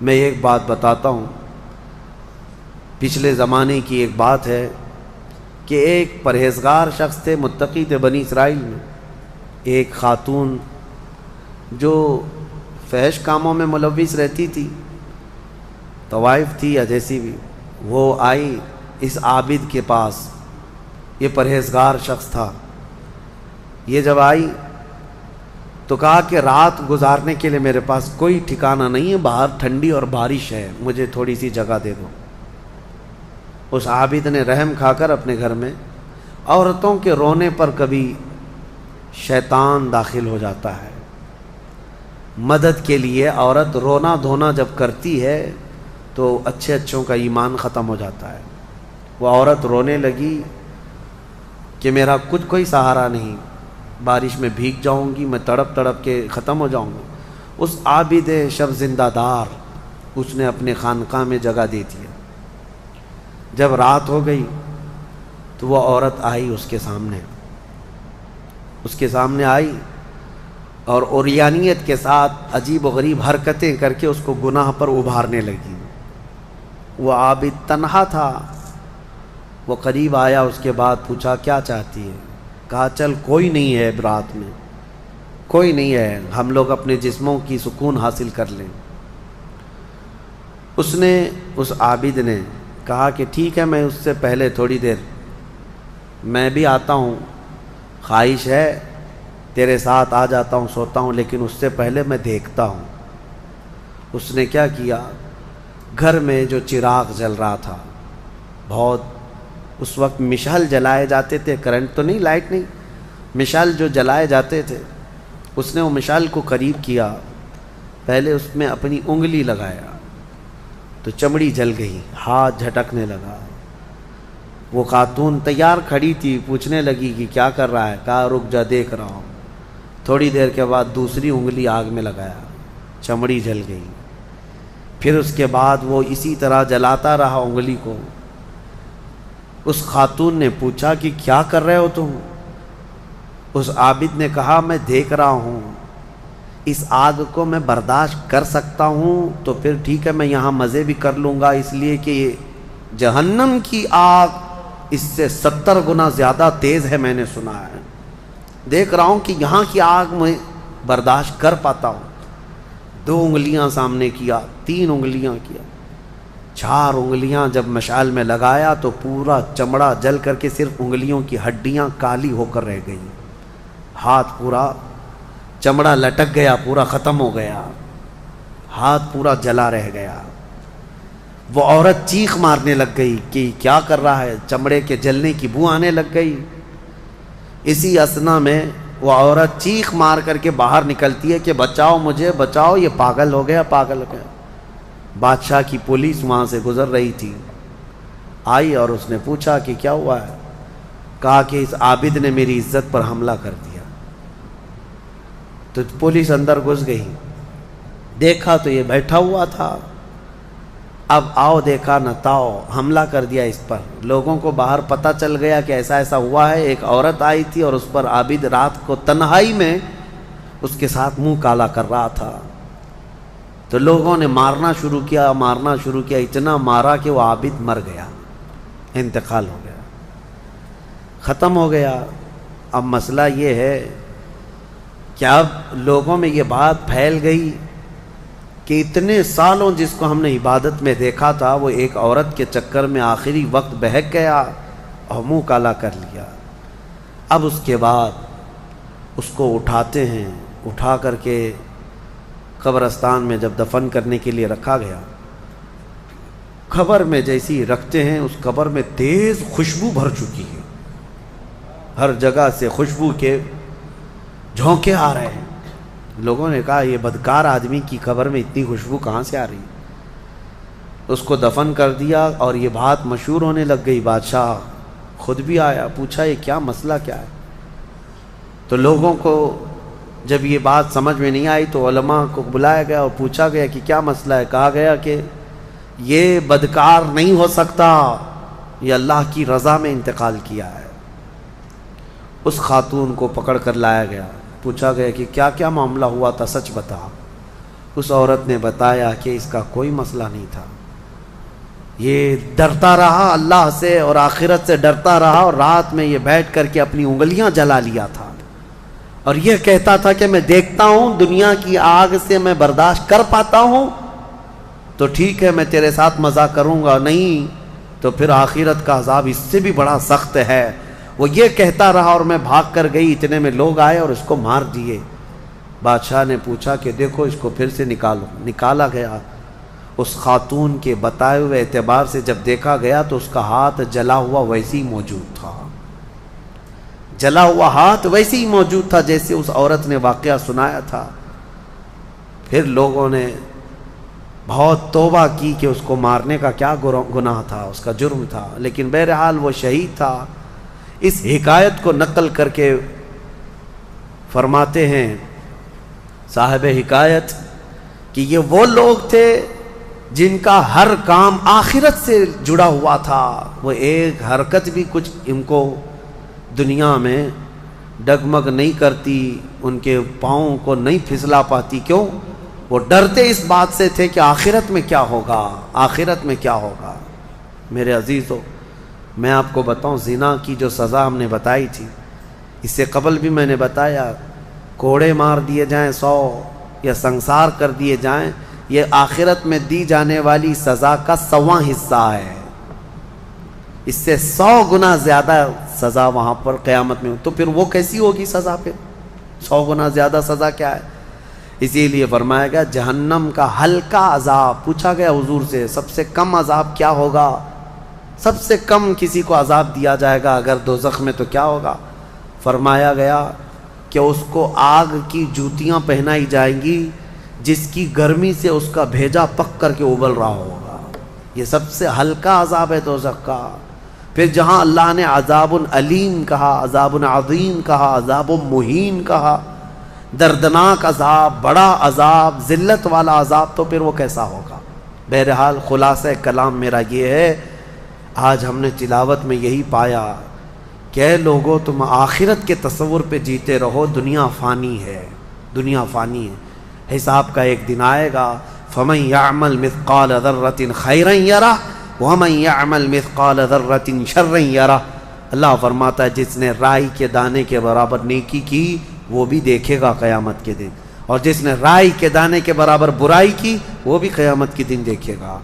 میں ایک بات بتاتا ہوں، پچھلے زمانے کی ایک بات ہے کہ ایک پرہیزگار شخص تھے، متقی تھے بنی اسرائیل میں، ایک خاتون جو فحش کاموں میں ملوث رہتی تھی، طوائف تھی یا جیسی بھی، وہ آئی اس عابد کے پاس، یہ پرہیزگار شخص تھا۔ یہ جب آئی تو کہا کہ رات گزارنے کے لیے میرے پاس کوئی ٹھکانہ نہیں ہے، باہر ٹھنڈی اور بارش ہے، مجھے تھوڑی سی جگہ دے دو۔ اس عابد نے رحم کھا کر اپنے گھر میں عورتوں کے رونے پر کبھی شیطان داخل ہو جاتا ہے، مدد کے لیے عورت رونا دھونا جب کرتی ہے تو اچھوں کا ایمان ختم ہو جاتا ہے۔ وہ عورت رونے لگی کہ میرا کچھ کوئی سہارا نہیں، بارش میں بھیگ جاؤں گی، میں تڑپ تڑپ کے ختم ہو جاؤں گا۔ اس عابد شب زندہ دار اس نے اپنے خانقاہ میں جگہ دی تھی۔ جب رات ہو گئی تو وہ عورت آئی اس کے سامنے آئی اور عریانیت کے ساتھ عجیب و غریب حرکتیں کر کے اس کو گناہ پر ابھارنے لگی۔ وہ عابد تنہا تھا، وہ قریب آیا، اس کے بعد پوچھا کیا چاہتی ہے؟ کہا چل کوئی نہیں ہے، رات میں کوئی نہیں ہے، ہم لوگ اپنے جسموں کی سکون حاصل کر لیں۔ اس عابد نے کہا کہ ٹھیک ہے، میں اس سے پہلے تھوڑی دیر میں بھی آتا ہوں، خواہش ہے تیرے ساتھ آ جاتا ہوں، سوتا ہوں، لیکن اس سے پہلے میں دیکھتا ہوں۔ اس نے کیا کیا، گھر میں جو چراغ جل رہا تھا، بہت اس وقت مشعل جلائے جاتے تھے، کرنٹ تو نہیں، لائٹ نہیں، مشعل جو جلائے جاتے تھے، اس نے وہ مشعل کو قریب کیا، پہلے اس میں اپنی انگلی لگایا تو چمڑی جل گئی، ہاتھ جھٹکنے لگا۔ وہ خاتون تیار کھڑی تھی، پوچھنے لگی کہ کیا کر رہا ہے؟ کہا رک جا، دیکھ رہا ہوں۔ تھوڑی دیر کے بعد دوسری انگلی آگ میں لگایا، چمڑی جل گئی۔ پھر اس کے بعد وہ اسی طرح جلاتا رہا انگلی کو۔ اس خاتون نے پوچھا کہ کیا کر رہے ہو تم؟ اس عابد نے کہا میں دیکھ رہا ہوں، اس آگ کو میں برداشت کر سکتا ہوں تو پھر ٹھیک ہے، میں یہاں مزے بھی کر لوں گا، اس لیے کہ جہنم کی آگ اس سے 70 گنا زیادہ تیز ہے، میں نے سنا ہے، دیکھ رہا ہوں کہ یہاں کی آگ میں برداشت کر پاتا ہوں۔ 2 انگلیاں سامنے کیا، 3 انگلیاں کیا، 4 انگلیاں جب مشعل میں لگایا تو پورا چمڑا جل کر کے صرف انگلیوں کی ہڈیاں کالی ہو کر رہ گئی، ہاتھ پورا چمڑا لٹک گیا، پورا ختم ہو گیا، ہاتھ پورا جلا رہ گیا۔ وہ عورت چیخ مارنے لگ گئی کہ کیا کر رہا ہے، چمڑے کے جلنے کی بو آنے لگ گئی۔ اسی اثنا میں وہ عورت چیخ مار کر کے باہر نکلتی ہے کہ بچاؤ مجھے، بچاؤ، یہ پاگل ہو گیا، پاگل ہو گیا۔ بادشاہ کی پولیس وہاں سے گزر رہی تھی، آئی اور اس نے پوچھا کہ کیا ہوا ہے؟ کہا کہ اس عابد نے میری عزت پر حملہ کر دیا۔ تو پولیس اندر گھس گئی، دیکھا تو یہ بیٹھا ہوا تھا، اب آؤ دیکھا نہ تاؤ، حملہ کر دیا اس پر۔ لوگوں کو باہر پتہ چل گیا کہ ایسا ایسا ہوا ہے، ایک عورت آئی تھی اور اس پر عابد رات کو تنہائی میں اس کے ساتھ منہ کالا کر رہا تھا۔ تو لوگوں نے مارنا شروع کیا، اتنا مارا کہ وہ عابد مر گیا، انتقال ہو گیا، ختم ہو گیا۔ اب مسئلہ یہ ہے کہ اب لوگوں میں یہ بات پھیل گئی کہ اتنے سالوں جس کو ہم نے عبادت میں دیکھا تھا، وہ ایک عورت کے چکر میں آخری وقت بہک گیا اور منہ کالا کر لیا۔ اب اس کے بعد اس کو اٹھاتے ہیں، اٹھا کر کے قبرستان میں جب دفن کرنے کے لیے رکھا گیا، قبر میں جیسی رکھتے ہیں، اس قبر میں تیز خوشبو بھر چکی ہے، ہر جگہ سے خوشبو کے جھونکے آ رہے ہیں۔ لوگوں نے کہا یہ بدکار آدمی کی قبر میں اتنی خوشبو کہاں سے آ رہی؟ اس کو دفن کر دیا اور یہ بات مشہور ہونے لگ گئی۔ بادشاہ خود بھی آیا، پوچھا یہ کیا مسئلہ کیا ہے؟ تو لوگوں کو جب یہ بات سمجھ میں نہیں آئی تو علماء کو بلایا گیا اور پوچھا گیا کہ کیا مسئلہ ہے؟ کہا گیا کہ یہ بدکار نہیں ہو سکتا، یہ اللہ کی رضا میں انتقال کیا ہے۔ اس خاتون کو پکڑ کر لایا گیا، پوچھا گیا کہ کیا کیا معاملہ ہوا تھا، سچ بتا۔ اس عورت نے بتایا کہ اس کا کوئی مسئلہ نہیں تھا، یہ ڈرتا رہا اللہ سے اور آخرت سے ڈرتا رہا، اور رات میں یہ بیٹھ کر کے اپنی انگلیاں جلا لیا تھا، اور یہ کہتا تھا کہ میں دیکھتا ہوں دنیا کی آگ سے میں برداشت کر پاتا ہوں تو ٹھیک ہے میں تیرے ساتھ مزہ کروں گا، نہیں تو پھر آخرت کا عذاب اس سے بھی بڑا سخت ہے۔ وہ یہ کہتا رہا اور میں بھاگ کر گئی، اتنے میں لوگ آئے اور اس کو مار دیے۔ بادشاہ نے پوچھا کہ دیکھو اس کو پھر سے نکالو، نکالا گیا۔ اس خاتون کے بتائے ہوئے اعتبار سے جب دیکھا گیا تو اس کا ہاتھ جلا ہوا ویسے ہی موجود تھا، جلا ہوا ہاتھ ویسے ہی موجود تھا جیسے اس عورت نے واقعہ سنایا تھا۔ پھر لوگوں نے بہت توبہ کی کہ اس کو مارنے کا کیا گناہ تھا، اس کا جرم تھا، لیکن بہرحال وہ شہید تھا۔ اس حکایت کو نقل کر کے فرماتے ہیں صاحب حکایت کہ یہ وہ لوگ تھے جن کا ہر کام آخرت سے جڑا ہوا تھا، وہ ایک حرکت بھی کچھ ان کو دنیا میں ڈگمگ نہیں کرتی، ان کے پاؤں کو نہیں پھسلا پاتی۔ کیوں؟ وہ ڈرتے اس بات سے تھے کہ آخرت میں کیا ہوگا، آخرت میں کیا ہوگا۔ میرے عزیزو، میں آپ کو بتاؤں زنا کی جو سزا ہم نے بتائی تھی، اس سے قبل بھی میں نے بتایا کوڑے مار دیے جائیں 100 یا سنسار کر دیے جائیں، یہ آخرت میں دی جانے والی سزا کا 100واں حصہ ہے، اس سے 100 گنا زیادہ سزا وہاں پر قیامت میں۔ تو پھر وہ کیسی ہوگی سزا؟ پھر 100 گنا زیادہ سزا کیا ہے؟ اسی لیے فرمایا گیا جہنم کا ہلکا عذاب۔ پوچھا گیا حضور سے سب سے کم عذاب کیا ہوگا؟ سب سے کم کسی کو عذاب دیا جائے گا اگر دوزخ میں تو کیا ہوگا؟ فرمایا گیا کہ اس کو آگ کی جوتیاں پہنائی جائیں گی جس کی گرمی سے اس کا بھیجا پک کر کے ابل رہا ہوگا۔ یہ سب سے ہلکا عذاب ہے دوزخ کا۔ پھر جہاں اللہ نے عذاب علیم کہا، عذاب عظیم کہا، عذاب مہین کہا، دردناک عذاب، بڑا عذاب، ذلت والا عذاب، تو پھر وہ کیسا ہوگا؟ بہرحال خلاصہ کلام میرا یہ ہے، آج ہم نے تلاوت میں یہی پایا کہ اے لوگو تم آخرت کے تصور پہ جیتے رہو، دنیا فانی ہے، دنیا فانی ہے، حساب کا ایک دن آئے گا۔ فَمَن يَعْمَلْ مِثْقَالَ ذَرَّةٍ خَيْرًا يَرَهُ وَمَن يَعْمَلْ مِثْقَالَ ذَرَّةٍ شَرًّا يَرَهُ۔ اللہ فرماتا ہے جس نے رائی کے دانے کے برابر نیکی کی وہ بھی دیکھے گا قیامت کے دن، اور جس نے رائی کے دانے کے برابر برائی کی وہ بھی قیامت کے دن دیکھے گا۔